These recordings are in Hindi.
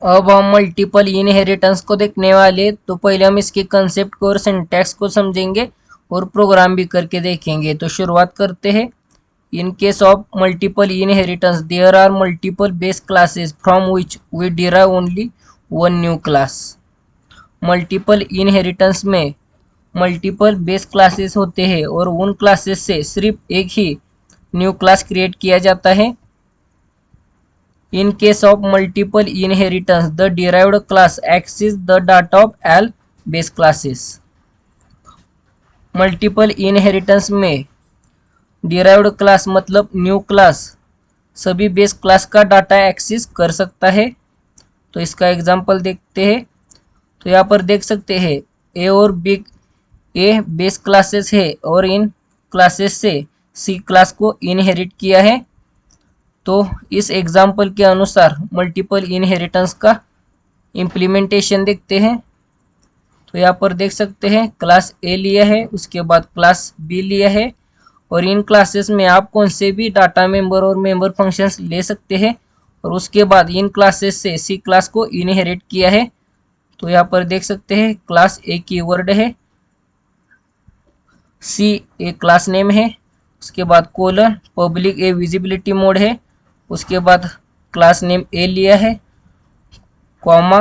अब हम मल्टीपल इनहेरिटेंस को देखने वाले, तो पहले हम इसके कंसेप्ट को और सिंटैक्स को समझेंगे और प्रोग्राम भी करके देखेंगे। तो शुरुआत करते हैं। In case of multiple inheritance there are multiple base classes from which we derive only one new class. Multiple inheritance में मल्टीपल बेस क्लासेस होते हैं और उन क्लासेस से सिर्फ एक ही न्यू क्लास क्रिएट किया जाता है। In case of multiple inheritance, the derived class accesses the data of all base classes. Multiple inheritance में डिराइव्ड क्लास मतलब न्यू क्लास सभी बेस क्लास का डाटा एक्सेस कर सकता है। तो इसका एग्जांपल देखते हैं। तो यहाँ पर देख सकते हैं ए और बी ए बेस क्लासेस है और इन क्लासेस से सी क्लास को इनहेरिट किया है। तो इस एग्जाम्पल के अनुसार मल्टीपल इनहेरिटेंस का इम्प्लीमेंटेशन देखते हैं। तो यहाँ पर देख सकते हैं क्लास ए लिया है, उसके बाद क्लास बी लिया है और इन क्लासेस में आप कौन से भी डाटा मेंबर और मेंबर फंक्शंस ले सकते हैं और उसके बाद इन क्लासेस से सी क्लास को इनहेरिट किया है। तो यहाँ पर देख सकते हैं क्लास ए कीवर्ड है, सी ए क्लास नेम है, उसके बाद कोलन पब्लिक ए विजिबिलिटी मोड है, उसके बाद क्लास नेम ए लिया है, कॉमा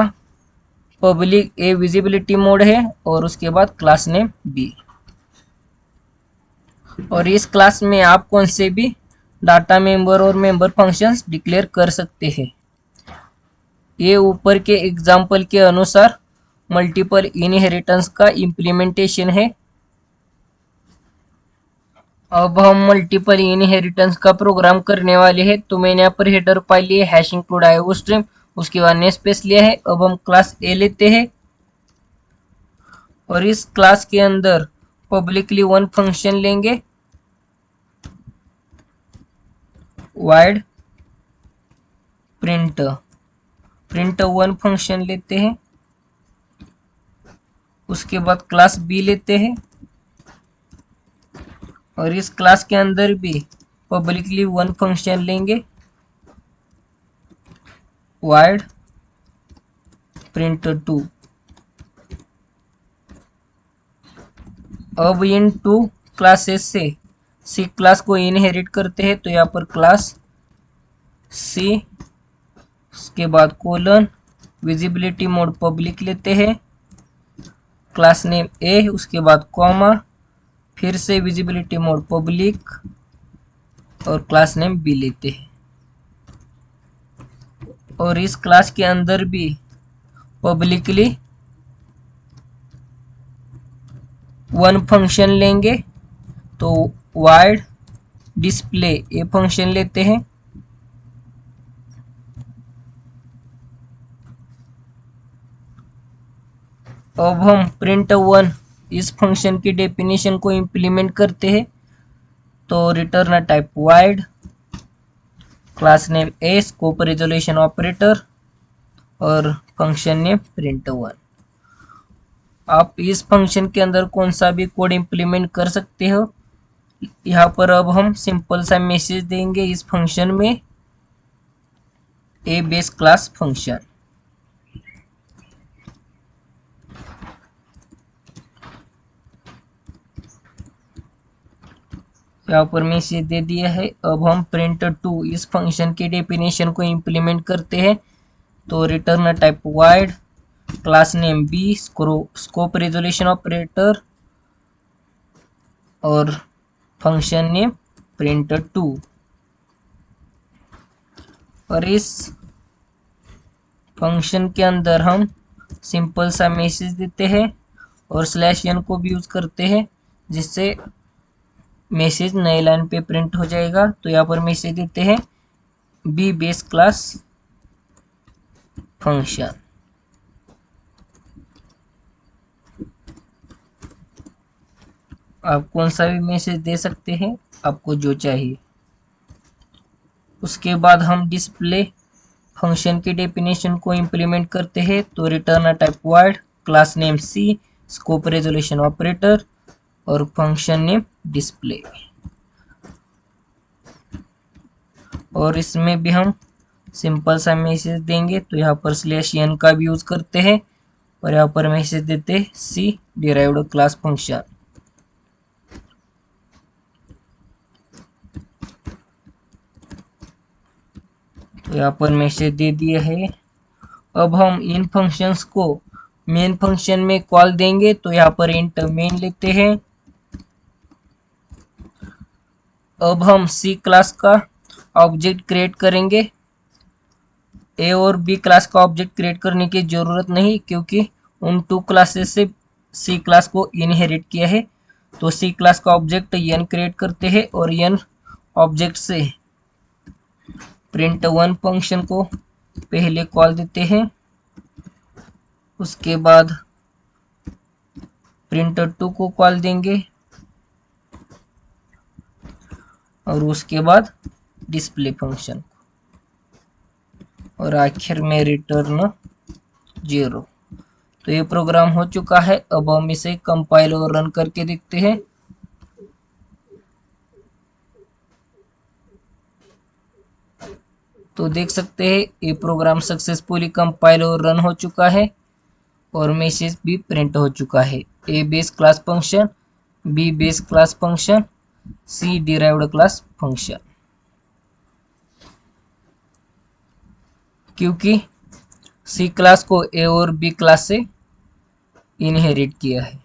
पब्लिक ए विजिबिलिटी मोड है और उसके बाद क्लास नेम बी। और इस क्लास में आप कौन से भी डाटा मेंबर और मेंबर फंक्शंस डिक्लेयर कर सकते हैं। ये ऊपर के एग्जाम्पल के अनुसार मल्टीपल इनहेरिटेंस का इम्प्लीमेंटेशन है। अब हम मल्टीपल इनहेरिटेंस का प्रोग्राम करने वाले हैं। तो मैंने यहाँ पर हेडर फाइल लिए हैश इंक्लूड आईओ स्ट्रीम, उसके बाद नेम स्पेस लिया है। अब हम क्लास ए लेते हैं और इस क्लास के अंदर पब्लिकली वन फंक्शन लेंगे, वाइड प्रिंट वन फंक्शन लेते हैं। उसके बाद क्लास बी लेते हैं और इस क्लास के अंदर भी पब्लिकली वन फंक्शन लेंगे, वाइड प्रिंट टू। अब इन टू क्लासेस से सी क्लास को इनहेरिट करते हैं। तो यहाँ पर क्लास सी, उसके बाद कोलन विजिबिलिटी मोड पब्लिक लेते हैं, क्लास नेम ए, उसके बाद कॉमा, फिर से विजिबिलिटी मोड पब्लिक और क्लास नेम बी लेते हैं। और इस क्लास के अंदर भी पब्लिकली वन फंक्शन लेंगे, तो वाइड डिस्प्ले ए फंक्शन लेते हैं। अब हम प्रिंट वन इस फंक्शन की डेफिनेशन को इम्प्लीमेंट करते हैं। तो return type void, class name A, scope resolution operator और फंक्शन नेम प्रिंट वन। आप इस फंक्शन के अंदर कौन सा भी कोड इम्प्लीमेंट कर सकते हो। यहाँ पर अब हम सिंपल सा मैसेज देंगे इस फंक्शन में, ए बेस क्लास फंक्शन। यहाँ पर मैसेज दे दिया है। अब हम प्रिंट टू इस फंक्शन के डेफिनेशन को इम्प्लीमेंट करते हैं। तो return type void, class name B, scope resolution operator और फंक्शन नेम प्रिंट टू। और इस फंक्शन के अंदर हम सिंपल सा मैसेज देते हैं और /n को भी यूज करते हैं, जिससे मैसेज नए लाइन पे प्रिंट हो जाएगा। तो यहाँ पर मैसेज देते हैं बी बेस क्लास फंक्शन। आप कौन सा भी मैसेज दे सकते हैं, आपको जो चाहिए। उसके बाद हम डिस्प्ले फंक्शन की डेफिनेशन को इम्प्लीमेंट करते हैं। तो return type void, class name C, scope resolution operator और फंक्शन नेम डिस्प्ले। और इसमें भी हम सिंपल सा मैसेज देंगे तो यहाँ पर /n का भी यूज करते हैं और यहाँ पर मैसेज देते हैं सी डिराइव्ड क्लास फंक्शन। तो यहाँ पर मैसेज दे दिया है। अब हम इन फंक्शंस को मेन फंक्शन में कॉल देंगे तो यहाँ पर इंट मेन लेते हैं। अब हम सी क्लास का ऑब्जेक्ट क्रिएट करेंगे। ए और बी क्लास का ऑब्जेक्ट क्रिएट करने की जरूरत नहीं, क्योंकि उन 2 क्लासेस से सी क्लास को इनहेरिट किया है। तो सी क्लास का ऑब्जेक्ट n क्रिएट करते हैं और n ऑब्जेक्ट से print1 फंक्शन को पहले कॉल देते हैं, उसके बाद print2 को कॉल देंगे और उसके बाद डिस्प्ले फंक्शन और आखिर में रिटर्न 0। तो ये प्रोग्राम हो चुका है। अब हम इसे कंपाइल और रन करके देखते हैं। तो देख सकते हैं ये प्रोग्राम सक्सेसफुली कंपाइल और रन हो चुका है और मैसेज भी प्रिंट हो चुका है। A base class function, B base class function, C derived class function, क्योंकि सी क्लास को ए और बी क्लास से इनहेरिट किया है।